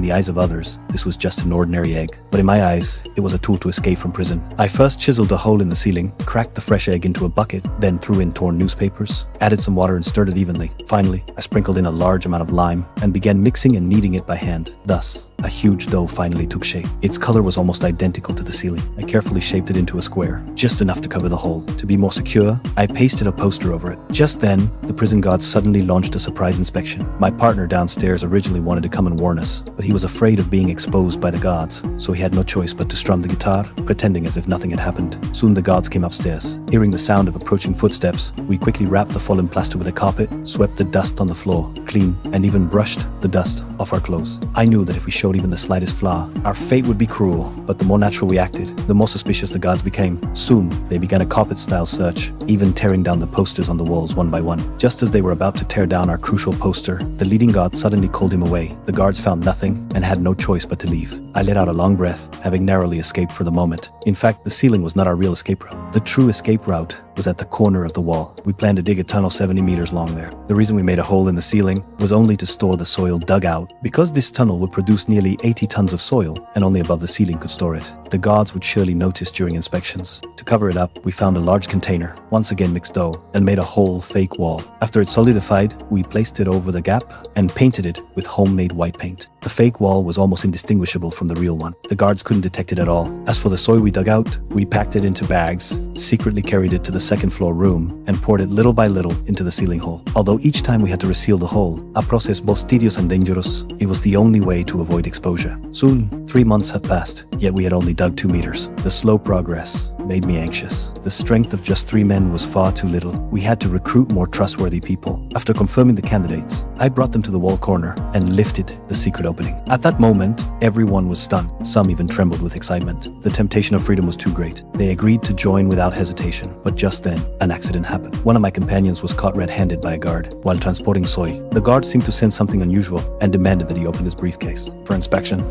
the eyes of others, this was just an ordinary egg. But in my eyes, it was a tool to escape from prison. I first chiseled a hole in the ceiling, cracked the fresh egg into a bucket, then threw in torn newspapers, added some water and stirred it evenly. Finally, I sprinkled in a large amount of lime and began mixing and kneading it by hand. Thus, a huge dough finally took shape. Its color was almost identical to the ceiling. I carefully shaped it into a square, just enough to cover the hole. To be more secure, I pasted a poster over it. Just then, the prison guards suddenly launched a surprise inspection. My partner downstairs originally wanted to come and warn us, but he was afraid of being exposed by the guards, so he had no choice but to strum the guitar, pretending as if nothing had happened. Soon the guards came upstairs. Hearing the sound of approaching footsteps, we quickly wrapped the fallen plaster with a carpet, swept the dust on the floor clean, and even brushed the dust off our clothes. I knew that if we showed even the slightest flaw, our fate would be cruel, but the more natural we acted, the more suspicious the guards became. Soon, they began a carpet-style search, even tearing down the posters on the walls one by one. Just as they were about to tear down our crucial poster, the leading guard suddenly called him away. The guards found nothing and had no choice but to leave. I let out a long breath, having narrowly escaped for the moment. In fact, the ceiling was not our real escape route. The true escape route was at the corner of the wall. We planned to dig a tunnel 70 meters long there. The reason we made a hole in the ceiling was only to store the soil dug out. Because this tunnel would produce nearly 80 tons of soil, and only above the ceiling could store it, the guards would surely notice during inspections. To cover it up, we found a large container, once again mixed dough, and made a whole fake wall. After it solidified, we placed it over the gap and painted it with homemade white paint. The fake wall was almost indistinguishable from the real one. The guards couldn't detect it at all. As for the soil we dug out, we packed it into bags, secretly carried it to the second floor room, and poured it little by little into the ceiling hole. Although each time we had to reseal the hole, a process both tedious and dangerous, it was the only way to avoid exposure. Soon, 3 months had passed, yet we had only dug 2 meters. The slow progress made me anxious. The strength of just 3 men was far too little. We had to recruit more trustworthy people. After confirming the candidates, I brought them to the wall corner and lifted the secret opening. At that moment, everyone was stunned. Some even trembled with excitement. The temptation of freedom was too great. They agreed to join without hesitation, but just then, an accident happened. One of my companions was caught red-handed by a guard while transporting soy. The guard seemed to sense something unusual and demanded that he open his briefcase for inspection.